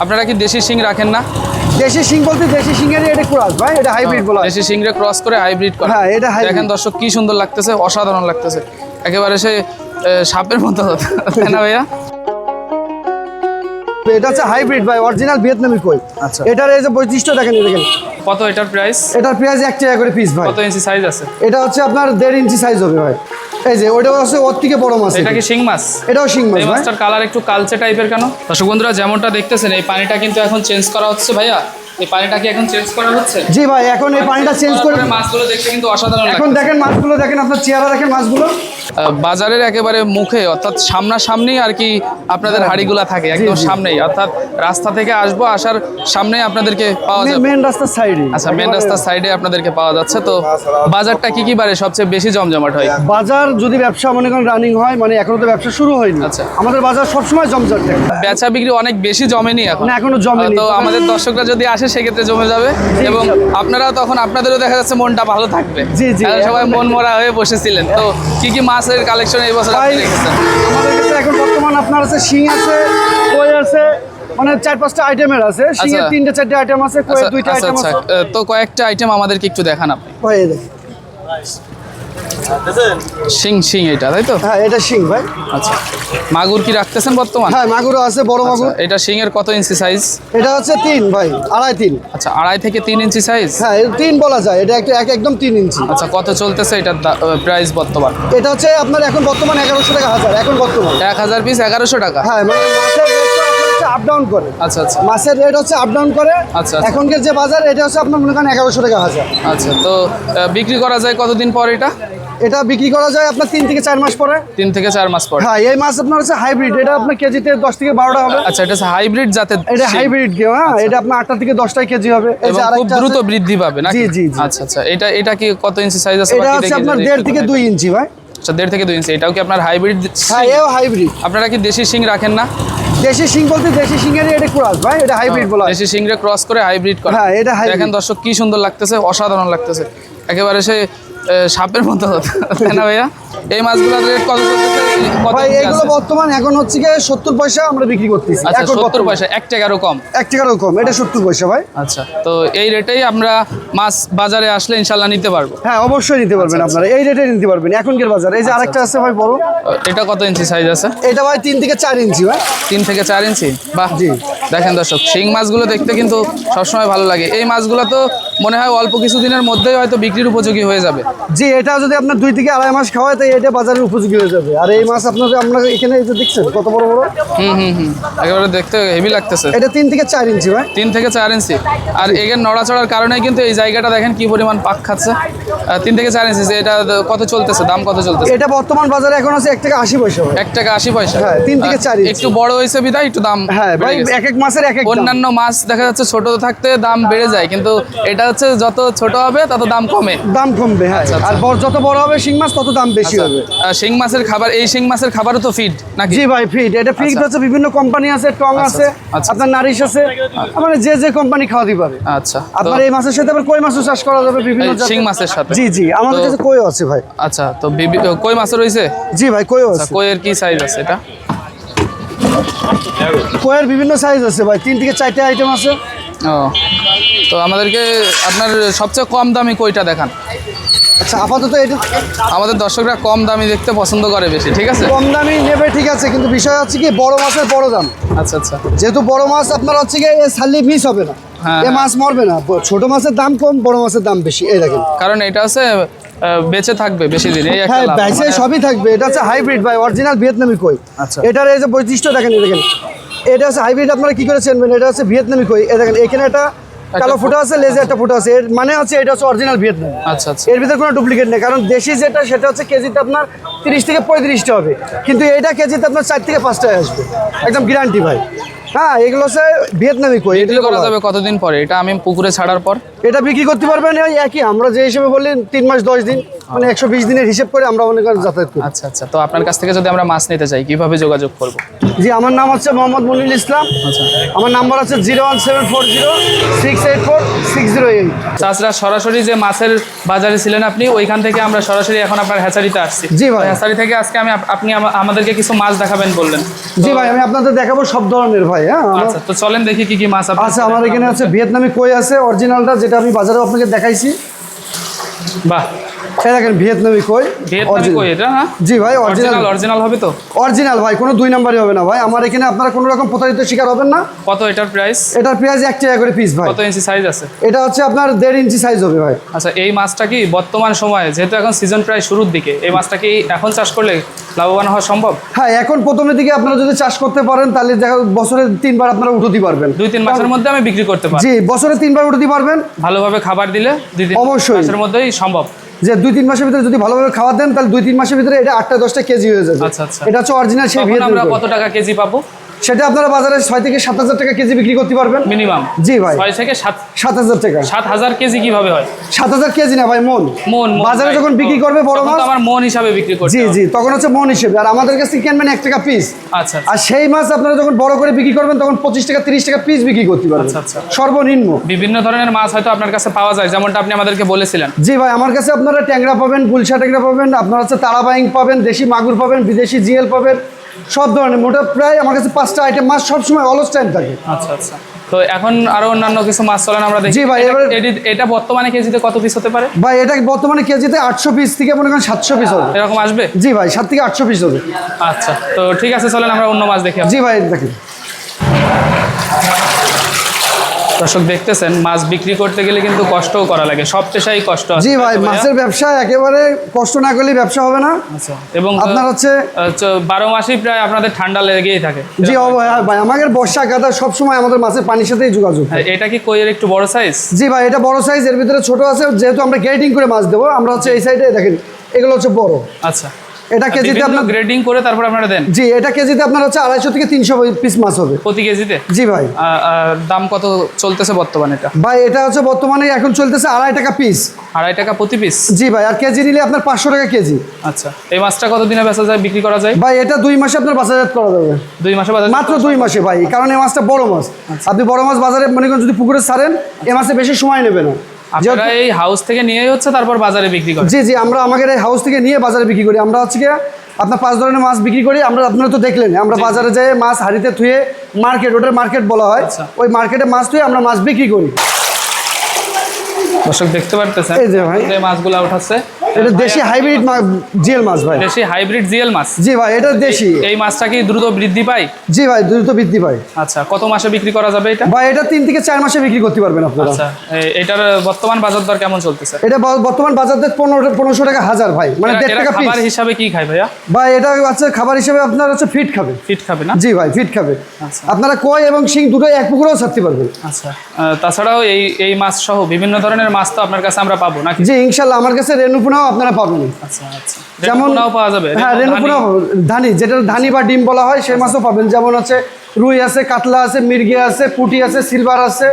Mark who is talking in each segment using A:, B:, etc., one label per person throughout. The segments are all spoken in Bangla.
A: আপনারা কি দেশি শিং রাখেন না?
B: দেশি শিং বলতে দেশি শিংয়েরই এটা ক্রস ভাই, এটা হাইব্রিড বলা হয়।
A: দেশি শিংরে ক্রস করে হাইব্রিড করে।
B: হ্যাঁ, এটা হাইব্রিড।
A: দেখেন দর্শক কি সুন্দর লাগতেছে, অসাধারণ লাগতেছে, একেবারে সে সাপের মতো, তাই না ভাইয়া?
B: এটা হচ্ছে হাইব্রিড ভাই, অরিজিনাল ভিয়েতনামি কই।
A: আচ্ছা,
B: এটার এই যে বৈশিষ্ট্য দেখেন, দেখেন
A: কত এটার প্রাইস?
B: এটার প্রাইস 1 টাকা করে পিস ভাই।
A: কত ইঞ্চি সাইজ আছে?
B: এটা হচ্ছে আপনার 1.5 ইঞ্চি সাইজ হবে ভাই। এই যে ওটা হচ্ছে ওর থেকে বড় মাছ।
A: এটা কি শিং মাছ?
B: এটাও শিং মাছ
A: এই
B: ভাই।
A: মাছটার কালার একটু কালচে টাইপের কেন? দর্শক বন্ধুরা যেমনটা দেখতেছেন, এই পানিটা কিন্তু এখন চেঞ্জ করা হচ্ছে ভাইয়া। এই পানিটা কি এখন চেঞ্জ করা হচ্ছে?
B: জি ভাই, এখন এই পানিটা চেঞ্জ করে
A: মাছগুলো দেখতে কিন্তু অসাধারণ
B: এখন
A: লাগে।
B: দেখেন মাছগুলো, দেখেন আপনার চেহারা দেখেন মাছগুলো।
A: বাজারের একেবারে মুখে, অর্থাৎ সামনাসামনি আর কি আপনাদের হাড়িগুলা থাকে, একদম সামনেই, অর্থাৎ রাস্তা থেকে আসার সামনেই আপনাদেরকে পাওয়া যাবে।
B: মেন রাস্তার সাইডে।
A: আচ্ছা, মেন রাস্তার সাইডে আপনাদেরকে পাওয়া যাচ্ছে। তো বাজারটা কি বারে সবচেয়ে বেশি জমজমাট হয়?
B: বাজার যদি ব্যবসা মনে করেন রানিং হয়, মানে এখনো তো ব্যবসা শুরু হয়নি।
A: আচ্ছা।
B: আমাদের বাজার সবসময় জমজট থাকে।
A: বেচা বিক্রি অনেক বেশি জমেনি এখন?
B: না, এখনো জমেনি।
A: তো আমাদের দর্শকরা যদি আসে সেক্ষেত্রে জমে যাবে, এবং আপনারাও তখন, আপনাদেরও দেখা যাচ্ছে মনটা ভালো থাকবে।
B: জি, জি।
A: কারণ সবাই মন মরা হয়ে বসেছিলেন। তো কি মাছের কালেকশন এই বছর আপনি রেখেছেন?
B: আমাদের কাছে এখন বর্তমান আপনার আছে শিং আছে, কই আছে, মানে 4-5টা আইটেমের আছে। শিঙের 3-4টা আইটেম আছে, কইয়ের 2টা
A: আচ্ছা
B: আইটেম
A: আচ্ছা,
B: আছে।
A: তো কয়েকটা আইটেম আমাদেরকে একটু দেখান আপনি।
B: ভাই এই দেখেন।
A: শিং এটা তাই তো?
B: হ্যাঁ, এটা শিং ভাই।
A: আচ্ছা, মাগুর কি রাখতেছেন বর্তমান?
B: হ্যাঁ, মাগুরও আছে, বড় মাগুর।
A: আচ্ছা, এটা শিং এর কত ইঞ্চি সাইজ?
B: এটা হচ্ছে 3 ভাই, 2.5-3।
A: আচ্ছা, 2.5 থেকে 3 ইঞ্চি সাইজ।
B: হ্যাঁ, 3 বলা যায়, এটা একদম 3 ইঞ্চি।
A: আচ্ছা, কত চলতেছে এটার প্রাইস বর্তমান?
B: এটা হচ্ছে আপনার এখন বর্তমান 1100 টাকা হাজার, এখন বর্তমান।
A: 1000 পিস 1100 টাকা?
B: হ্যাঁ, মানে মাছের রেট হচ্ছে আপ ডাউন করে।
A: আচ্ছা আচ্ছা
B: মাছের রেট হচ্ছে আপ ডাউন করে।
A: আচ্ছা।
B: এখনকার যে বাজার, এটা হচ্ছে আপনার মনে করেন 1100 টাকা হাজার।
A: আচ্ছা, তো বিক্রি করা যায় কতদিন পর এটা?
B: এটা বিক্রি করা যায় আপনার 3 থেকে 4 মাস পরে।
A: 3 থেকে 4 মাস পর।
B: হ্যাঁ, এই মাছ আপনার হচ্ছে হাইব্রিড। এটা আপনার কেজিতে 10 থেকে 12টা হবে।
A: আচ্ছা, এটা হাইব্রিড জাতের
B: এটা
A: শিং।
B: হাইব্রিড কেউ, হ্যাঁ, এটা আপনার 8টা থেকে 10টাই কেজি হবে। এই
A: এবং
B: যে
A: খুব
B: আরেকটা
A: দ্রুত
B: আছে।
A: বৃদ্ধি পাবে নাকি?
B: জি, জি, জি।
A: আচ্ছা আচ্ছা, এটা কি কত ইঞ্চি সাইজ আছে?
B: এটা হচ্ছে আপনার 1.5 থেকে 2 ইঞ্চি ভাই।
A: আচ্ছা, 1.5 থেকে 2 ইঞ্চি। এটাও কি আপনার হাইব্রিড?
B: হ্যাঁ, এও হাইব্রিড।
A: আপনারা কি দেশি শিং রাখেন না?
B: দেশি শিং বলতে দেশি শিংয়েরই এটা ক্রস ভাই, এটা হাইব্রিড বলা হয়।
A: দেশি শিংরে ক্রস করে হাইব্রিড করে।
B: হ্যাঁ, এটা হাইব্রিড।
A: দেখেন দর্শক কি সুন্দর লাগতেছে, অসাধারণ লাগতেছে, একেবারে সে সাপের মতো, তাই না ভাইয়া? এই মাছগুলোর রেট কত চলতেছে? কত
B: ভাই
A: ইঞ্চি
B: এগুলো
A: আছে?
B: বর্তমান এখন হচ্ছে কি 70 পয়সা আমরা বিক্রি করতেছি।
A: আচ্ছা,
B: এখন
A: 70 পয়সা, 1 টাকারও কম?
B: 1 টাকারও কম, এটা 70 পয়সা ভাই।
A: আচ্ছা, তো এই রেটেই আমরা মাছ বাজারে আসলে ইনশাল্লাহ নিতে পারবো?
B: হ্যাঁ, অবশ্যই নিতে পারবেন আপনারা, এই রেটে নিতে পারবেন এখনকার বাজার। এই যে আরেকটা আছে ভাই বড়।
A: এটা কত ইঞ্চি সাইজ আছে?
B: এটা ভাই 3 থেকে 4 ইঞ্চি ভাই।
A: 3 থেকে 4 ইঞ্চি? বাহ,
B: জি।
A: দেখেন দর্শক, শিং মাছগুলো দেখতে কিন্তু সবসময় ভালো লাগে। এই মাছগুলো তো মনে হয় অল্প কিছুদিনের মধ্যেই হয়তো বিক্রির উপযোগী হয়ে যাবে।
B: জি, এটা যদি আপনার 2 থেকে 2.5 মাস খাওয়ায়, তাই এটা বাজারের উপযোগী হয়ে যাবে। আর এই মাছ আপনারা এখানে এই যে দেখছেন কত বড় বড়।
A: একেবারে দেখতে হেভি লাগতেছে।
B: এটা 3 থেকে 4 ইঞ্চি ভাই।
A: 3 থেকে 4 ইঞ্চি। আর এগের নড়াচড়ার কারণে কিন্তু এই জায়গাটা দেখেন কি পরিমাণ পাক খাচ্ছে। 3 থেকে 4 ইঞ্চি, এটা কত চলতেছে, দাম কত চলতেছে?
B: এটা বর্তমান বাজারে এখন আছে 1 টাকা 80 পয়সা ভাই।
A: 1 টাকা 80 পয়সা?
B: হ্যাঁ, 3 থেকে 4 ইঞ্চি।
A: একটু বড় হয়েছে বিধায় একটু দাম
B: হ্যাঁ ভাই,
A: বেড়ে গেছে।
B: এক এক মাছের এক এক দাম।
A: অন্যান্য মাছ দেখা যাচ্ছে ছোট থাকতে দাম বেড়ে যায়, কিন্তু এটা হচ্ছে যত ছোট হবে তত দাম কমে।
B: দাম কমবে, হ্যাঁ।
A: আচ্ছা,
B: আর যত বড় হবে শিং মাছ তত দাম বেশি হবে।
A: শিং মাছের খাবার, এই শিং মাছের খাবারও তো ফিড নাকি?
B: জি ভাই, ফিড। এটা ফিড হচ্ছে বিভিন্ন কোম্পানি আছে, টং আছে,
A: আচ্ছা।
B: আপনার নারিশ আছে, মানে যে কোম্পানি খাওয়াতে পারে।
A: আচ্ছা,
B: আপনার এই মাছের সাথে আবার কই মাছও চাষ করা যাবে বিভিন্ন জাতের।
A: শিং মাছের সাথে?
B: জি জি, আমাদের কাছে কইও আছে ভাই।
A: আচ্ছা, তো কই মাছও রয়েছে?
B: জি ভাই, কইও আছে।
A: কইয়ের কি সাইজ আছে এটা?
B: কইয়ের বিভিন্ন সাইজ আছে ভাই, 3 থেকে 4টা আইটেম আছে।
A: ও, তো আমাদেরকে আপনার সবচেয়ে কম দামি কইটা দেখান।
B: আচ্ছা, আপাতত এটা
A: আমাদের দর্শকরা কম দামি দেখতে পছন্দ করে বেশি, ঠিক আছে?
B: কম দামি নেবে, ঠিক আছে, কিন্তু বিষয় হচ্ছে কি বড় মাছের বড় দাম।
A: আচ্ছা আচ্ছা,
B: যেহেতু বড় মাছ আপনার হচ্ছে কি সালি মিস হবে না,
A: হ্যাঁ,
B: এ মাছ মরবে না। ছোট মাছের দাম কম, বড় মাছের দাম বেশি, এই দেখেন।
A: কারণ এটা হচ্ছে বেঁচে থাকবে বেশি দিন, এই একটা
B: হ্যাঁ,
A: লাভ।
B: বাইসে
A: মানে-
B: সবই থাকবে। এটা হচ্ছে হাইব্রিড ভাই, অরিজিনাল ভিয়েতনামি কই।
A: আচ্ছা।
B: এটার এই যে বৈশিষ্ট্য দেখেন, দেখেন এটা হচ্ছে হাইব্রিড। আপনারা কি করে চেনবেন? এটা হচ্ছে ভিয়েতনামি কই। এই দেখেন, এখানে একটা কালো ফুটা আছে, লেজে একটা ফুটা আছে, এর মানে হচ্ছে এটা হচ্ছে অরিজিনাল ভিয়েতনামি।
A: আচ্ছা আচ্ছা,
B: এর ভিতরে কোনো ডুপ্লিকেট নেই। কারণ দেশি যেটা, সেটা হচ্ছে কেজিতে আপনার 30 থেকে 35টা হবে, কিন্তু এটা কেজিতে আপনার 4 থেকে 5টায় আসবে, একদম গ্যারান্টি ভাই। হ্যাঁ, এগুলো হচ্ছে ভিয়েতনামি কই।
A: বিক্রি করা যাবে কতদিন পরে এটা? আমি পুকুরে ছাড়ার পর
B: এটা বিক্রি করতে পারবেন ওই একই, আমরা যে হিসেবে বললেন 3 মাস 10 দিন। মানে 120 দিনের হিসেব করে আমরা মনে করেন যাতায়াত করি।
A: আচ্ছা আচ্ছা, তো আপনার কাছ থেকে যদি আমরা মাছ নিতে চাই কিভাবে যোগাযোগ করব?
B: জি, আমার নাম হচ্ছে মোহাম্মদ মনিরুল ইসলাম।
A: আচ্ছা,
B: আমার নাম্বার আছে 01740684608।
A: চাচরা সরাসরি যে মাছের বাজারে ছিলেন আপনি, ওইখান থেকে আমরা সরাসরি এখন আপনার হ্যাচারিতে আসছি।
B: জি ভাই।
A: হ্যাচারি থেকে আজকে আপনি আমাদেরকে কিছু মাছ দেখাবেন বললেন।
B: জি ভাই, আমি আপনাদের দেখাবো সব ধরনের ভাই। হ্যাঁ,
A: আচ্ছা, তো চলেন দেখি কি কি মাছ
B: আচ্ছা, আমার এখানে আছে ভিয়েতনামি কই আছে অরিজিনালটা, যেটা আমি বাজারে আপনাকে দেখাইছি।
A: বাহ,
B: এই দেখেন ভিয়েতনামি কই।
A: ভিয়েতনামি কই এটা? হ্যাঁ
B: জি ভাই,
A: অরিজিনাল হবে তো?
B: অরিজিনাল ভাই, কোনো 2 নাম্বারই হবে না ভাই। আমার এখানে আপনারা কোনো রকম প্রতারিত শিকার হবেন না।
A: কত এটার প্রাইস?
B: এটার পেঁয়াজ 1 টাকা করে পিস ভাই।
A: কত ইঞ্চি সাইজ আছে?
B: এটা হচ্ছে আপনার 1.5 ইঞ্চি সাইজ হবে ভাই।
A: আচ্ছা, এই মাছটা কি বর্তমান সময়ে, যেহেতু এখন সিজন প্রায় শুরুর দিকে, এই মাছটা কি এখন চাষ করলে লাভবান হওয়া সম্ভব?
B: হ্যাঁ, এখন প্রথমের দিকে আপনারা যদি চাষ করতে পারেন তাহলে দেখা বছরে 3 বার আপনারা উঠতে পারবেন।
A: 2-3 মাসের মধ্যে আমি বিক্রি করতে পারবো?
B: জি, বছরে 3 বার উঠতে পারবেন।
A: ভালোভাবে খাবার দিলে 2-3
B: অবশ্যই।
A: মাসের মধ্যেই সম্ভব।
B: যে 2-3 মাসের ভিতরে যদি ভালোভাবে খাবার দেন তাহলে 2-3 মাসের ভিতরে এটা 8-10টা কেজি হয়ে যাবে।
A: আচ্ছা আচ্ছা,
B: এটা হচ্ছে অরিজিনাল সেই
A: তখন
B: ভিয়েতনামি
A: আমরা
B: কই।
A: কত টাকা কেজি পাবো?
B: সেটা আপনারা বাজারে 6 থেকে 7,000 টাকা কেজি বিক্রি করতে পারবেন
A: মিনিমাম?
B: জি ভাই,
A: 6 থেকে
B: 7,000 টাকা।
A: 7,000 কেজি কিভাবে হয়?
B: 7,000 কেজি না ভাই, মন।
A: মন
B: বাজারে
A: ভাই।
B: যখন বিক্রি করবে বড়
A: তখন
B: মাছ,
A: তো আমার মন হিসাবে বিক্রি করতে
B: জি
A: হবে।
B: জি, তখন হচ্ছে মন হিসেবে। আর আমাদের কাছে কিনবেন 1 টাকা পিস।
A: আচ্ছা
B: আর সেই মাছ আপনারা যখন বড় করে বিক্রি করবেন তখন 25 টাকা 30 টাকা পিস বিক্রি করতে পারবেন।
A: আচ্ছা, আচ্ছা।
B: সর্বনিম্ন।
A: বিভিন্ন ধরনের মাছ হয়তো আপনার কাছে পাওয়া যায়, যেমনটা আপনি আমাদেরকে বলেছিলেন।
B: জি ভাই, আমার কাছে আপনারা ট্যাংরা পাবেন, গুলশা ট্যাংরা পাবেন, আপনার হচ্ছে তারাবাইং পাবেন, দেশি মাগুর পাবেন, বিদেশি জিএল পাবেন, সব ধরনের। মোটা প্রায় আমার কাছে 5টা আইটেম মাছ সবসময় অলস টাইম থাকে।
A: আচ্ছা আচ্ছা, তো এখন আরো অন্যান্য কিছু মাছ চলেন আমরা দেখি।
B: জি ভাই, এবার-
A: এটা বর্তমানে কেজিতে কত পিস হতে পারে?
B: ভাই, এটা বর্তমানে কেজিতে 800 পিস থেকে মনে করেন 700 পিস হবে।
A: এরকম আসবে?
B: জি ভাই, 7 থেকে 800 পিস হবে।
A: আচ্ছা, তো ঠিক আছে, চলেন আমরা অন্য মাছ দেখি।
B: জি ভাই, দেখেন।
A: দর্শক দেখতেছেন, মাছ বিক্রি করতে গেলে কিন্তু কষ্টও করা লাগে, সব পেশাই কষ্ট আছে।
B: জি ভাই,
A: তাই তো ভাইয়া?
B: মাছের ব্যবসা একেবারে কষ্ট না করলে ব্যবসা হবে না।
A: আচ্ছা, এবং
B: আপনার হচ্ছে
A: 12 মাসই প্রায় আপনাদের ঠান্ডা লেগেই থাকে।
B: জি ভাই, আমাদের বর্ষা কাদা সবসময় আমাদের মাছের পানির সাথেই যোগাযোগ।
A: হ্যাঁ, এটা কি কইয়ের একটু বড় সাইজ?
B: জি ভাই, এটা বড় সাইজ, এর ভিতরে ছোট আছে। যেহেতু আমরা গ্রেডিং করে মাছ দেবো, আমরা হচ্ছে এই সাইডে দেখেন এগুলো হচ্ছে বড়।
A: আচ্ছা,
B: এটা কেজিতে আপনার
A: গ্রেডিং করে তারপর আপনারা দেন?
B: জি, এটা কেজিতে আপনার হচ্ছে 250 থেকে 300 পিস মাছ হবে
A: প্রতি কেজিতে?
B: জি ভাই।
A: দাম কত চলতেছে বর্তমানে এটা?
B: ভাই, এটা হচ্ছে বর্তমানে এখন চলতেছে 2.5 টাকা পিস।
A: 2.5 টাকা প্রতি পিস?
B: জি ভাই, আর কেজি নিলে আপনার 500 টাকা কেজি।
A: আচ্ছা, এই মাছটা কত দিনে বেচা যায়, বিক্রি করা যায়?
B: ভাই, এটা 2 মাসে আপনার বাজারজাত করা যাবে।
A: 2 মাসে বাজার?
B: মাত্র 2 মাসে ভাই, কারণ এই মাছটা বড় মাছ। আপনি বড় মাছ বাজারে মনে করেন যদি পুকুরে ছাড়েন, এই মাছে বেশি সময় নেবে না।
A: আপনারা এই হাউস থেকে নিয়েই হচ্ছে তারপর বাজারে বিক্রি করেন?
B: জি জি, আমরা আমাদের এই হাউস থেকে নিয়ে বাজারে বিক্রি করি। আমরা হচ্ছে কি আপনার 5 ধরনের মাছ বিক্রি করি। আপনারা তো দেখলেন, আমরা বাজারে যাই মাছ হাড়িতে থুয়ে, মার্কেট, ওটার মার্কেট বলা হয়,
A: আচ্ছা।
B: ওই মার্কেটে মাছ থুয়ে আমরা মাছ বিক্রি করি।
A: দর্শক দেখতে পারতেছেন,
B: এই যে ভাই,
A: যে মাছগুলো উঠাচ্ছে
B: এটা দেশি হাইব্রিড জিএল মাছ ভাই।
A: দেশি হাইব্রিড জিএল মাছ?
B: জি ভাই, এটা দেশি।
A: এই মাছটা কি দ্রুত বৃদ্ধি পায়?
B: জি ভাই, দ্রুত বৃদ্ধি পায়।
A: আচ্ছা, কত মাসে বিক্রি করা যাবে এটা?
B: ভাই, এটা 3 থেকে 4 মাসে বিক্রি করতে পারবেন আপনারা।
A: আচ্ছা, এটার বর্তমান বাজার দর কেমন চলতেছে?
B: এটা বর্তমান বাজার দর 1500 টাকা হাজার ভাই, মানে 1.5 টাকা পিস।
A: খাবার হিসাবে কি খায় ভাইয়া?
B: ভাই, এটা হচ্ছে খাবার হিসেবে আপনার হচ্ছে ফিট খাবে।
A: ফিট খাবে না?
B: জি ভাই, ফিট খাবে।
A: আচ্ছা।
B: আপনারা কই এবং শিং দুটোই এক পুকুরেও ছাড়তে পারবেন।
A: আচ্ছা, তাছাড়াও এই মাছ সহ বিভিন্ন ধরনের মাছ তো আপনার কাছে আমরা পাবো নাকি?
B: জি ইনশাল্লাহ, আমার কাছে রেনুপুনাও আপনারা পাবেন।
A: আচ্ছা আচ্ছা,
B: যেমন
A: রেনুপুনাও পাওয়া যাবে?
B: হ্যাঁ, রেনুপুনা ধানি, যেটা ধানি বা ডিম বলা হয়, সেই মাছও পাবেন। যেমন হচ্ছে রুই আছে, কাতলা আছে, মির্গি আছে, পুঁটি আছে, সিলভার আছে,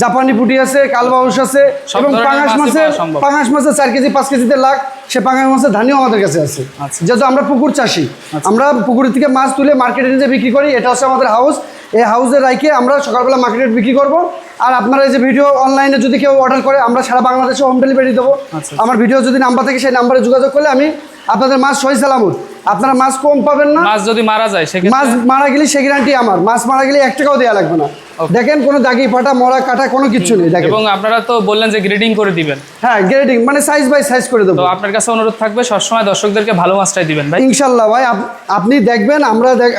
B: জাপানি পুঁটি আছে, কালবাউস আছে,
A: সব
B: এবং
A: ধরনের
B: পাঙাশ
A: মাছই
B: মাছের
A: পাওয়া সম্ভব।
B: 4 কেজি 5 কেজিতে লাখ, সে পাঙাশ মাছের ধানিও আমাদের কাছে আছে।
A: আচ্ছা।
B: যেহেতু আমরা পুকুর চাষি, আমরা পুকুরের থেকে মাছ তুলে মার্কেটে নিয়ে বিক্রি করি। এটা হচ্ছে আমাদের হাউস। এই হাউসে রাইখে আমরা সকালবেলা মার্কেটে বিক্রি করব। আর আপনারা এই যে ভিডিও অনলাইনে যদি কেউ অর্ডার করে, আমরা সারা বাংলাদেশে হোম ডেলিভারি দেবো।
A: আচ্ছা।
B: আমার ভিডিও যদি নাম্বার থাকে, সেই নাম্বারে যোগাযোগ করলে আমি আপনাদের মাছ সহি সালামত, আপনারা মাছ কম পাবেন না।
A: মাছ যদি মারা যায় সেক্ষেত্রে?
B: মাছ মারা গেলে সে গ্যারান্টি আমার। মাছ মারা গেলে 1 টাকাও দেওয়া লাগবে না। দেখেন, কোনো দাগি ফাটা মরা কাটা কোনো কিছু নেই। দেখেন,
A: এবং আপনারা তো বললেন যে গ্রেডিং করে দিবেন।
B: হ্যাঁ, গ্রেডিং মানে সাইজ বাই সাইজ করে দেবো।
A: তো আপনার কাছে অনুরোধ থাকবে সবসময় দর্শকদেরকে ভালো মাছটাই দিবেন ভাই।
B: ইনশাল্লাহ ভাই, আপনি দেখবেন,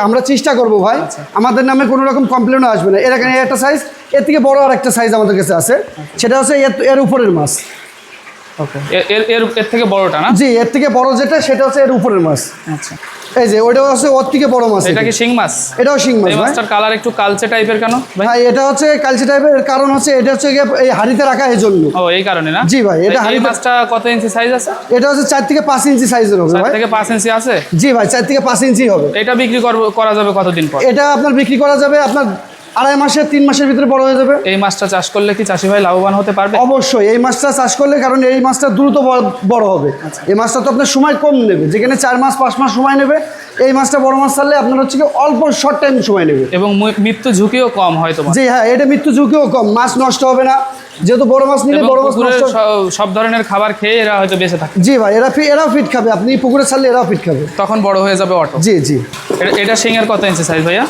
B: আমরা চেষ্টা করবো ভাই। আমাদের নামে কোনো রকম কমপ্লেনও আসবে না। এখানে একটা সাইজ, এর থেকে বড় আর একটা সাইজ আমাদের কাছে আছে, সেটা হচ্ছে এর উপরের মাছ।
A: ওকে, এর থেকে বড়টা না?
B: জি, এর থেকে বড় যেটা, সেটা হচ্ছে এর উপরের মাছ।
A: আচ্ছা,
B: এই যে ওইটাও হচ্ছে ওর থেকে বড় মাছ।
A: এটা কি শিং মাছ?
B: এটাও শিং মাছ
A: এই
B: ভাই।
A: মাছটার কালার একটু কালচে টাইপের কেন ভাই?
B: ভাই, এটা হচ্ছে কালচে টাইপের, কারণ হচ্ছে এটা হচ্ছে এই হাড়িতে রাখা এই জন্য।
A: ও, এই কারণে না?
B: জি ভাই, এটা
A: এই
B: হাড়িতে।
A: মাছটা কত ইঞ্চি সাইজ আছে?
B: এটা হচ্ছে 4 থেকে 5 ইঞ্চি সাইজের হবে
A: 4
B: ভাই।
A: থেকে 5 ইঞ্চি আছে?
B: জি ভাই, 4 থেকে 5 ইঞ্চি হবে।
A: এটা বিক্রি করা যাবে কতদিন পর?
B: এটা আপনার বিক্রি করা যাবে আপনার 2.5 মাসে 3 মাসের ভিতরে বড় হয়ে যাবে।
A: এই মাছটা চাষ করলে কি চাষি ভাই লাভবান হতে পারবে?
B: অবশ্যই এই মাছটা চাষ করলে, কারণ এই মাছটা দ্রুত বড় হবে। এই মাছটা তো আপনার সময় কম নেবে, যেখানে 4 মাস 5 মাস সময় নেবে, এই মাছটা বড় মাছ ছাড়লে আপনার হচ্ছে কি অল্প শর্ট টাইম সময় নেবে
A: এবং মৃত্যু ঝুঁকিও কম হয় তোমার।
B: জি হ্যাঁ, এটা মৃত্যু ঝুঁকিও কম, মাছ নষ্ট হবে না, যেহেতু বড় মাছ নিলে
A: এবং
B: বড় মাছ
A: পুকুরের
B: নষ্ট।
A: সব ধরনের খাবার খেয়ে এরা হয়তো বেঁচে থাকে।
B: জি ভাই, এরাও ফিট খাবে, আপনি পুকুরে ছাড়লে এরাও ফিট খাবে,
A: তখন বড় হয়ে যাবে অটো।
B: জি জি।
A: এটা শিঙের কত ইঞ্চি সাইজ ভাইয়া?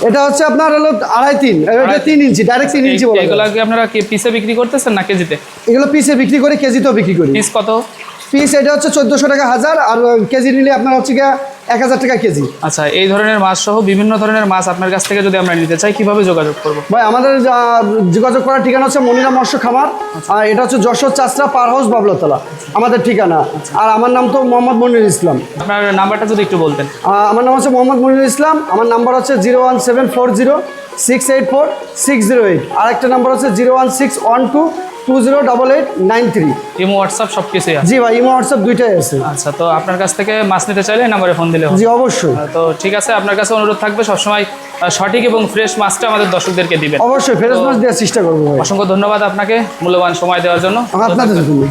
B: এটা হচ্ছে আপনার হলো 2.5-3, এটা 3 ইঞ্চি, ডাইরেক্ট 3 ইঞ্চি বলা যায়।
A: এগুলা কি আপনারা পিসে বিক্রি করতেছেন না কেজিতে?
B: এগুলো পিসে বিক্রি করে, কেজিতেও বিক্রি করি।
A: পিস কত?
B: পিস এটা হচ্ছে 1400 টাকা হাজার, আর কেজি নিলে আপনার হচ্ছে গিয়ে 1000 টাকা কেজি।
A: আচ্ছা, এই ধরনের মাছ সহ বিভিন্ন ধরনের মাছ আপনার কাছ থেকে যদি আমরা নিতে চাই কিভাবে যোগাযোগ করব?
B: ভাই আমাদের যোগাযোগ করার ঠিকানা হচ্ছে মনিরা মৎস্য খামার, আর এটা হচ্ছে যশোর চাষরা পার হাউস বাবলাতলা আমাদের ঠিকানা। আর আমার নাম তো মোহাম্মদ মনিরুল ইসলাম।
A: আপনার নাম্বারটা যদি একটু বলতেন।
B: আমার নাম হচ্ছে মোহাম্মদ মনিরুল ইসলাম, আমার নাম্বার হচ্ছে 01740684608, আর একটা নাম্বার হচ্ছে 01612208893।
A: ইমো হোয়াটসঅ্যাপ সব কিছুই আছে?
B: জি ভাই, ইমো হোয়াটসঅ্যাপ দুইটাই আছে।
A: আচ্ছা, তো আপনার কাছ থেকে মাছ নিতে চাইলে এই নাম্বারে ফোন দিলে হবে?
B: জি অবশ্যই।
A: তো ঠিক আছে, আপনার কাছে অনুরোধ থাকবে সবসময় সঠিক এবং ফ্রেশ মাছটা আমাদের দর্শকদেরকে দিবেন।
B: অবশ্যই ফ্রেশ মাছ দেওয়ার চেষ্টা করবো ভাই।
A: অসংখ্য ধন্যবাদ আপনাকে মূল্যবান সময় দেওয়ার জন্য।
B: আপনাদের জন্য।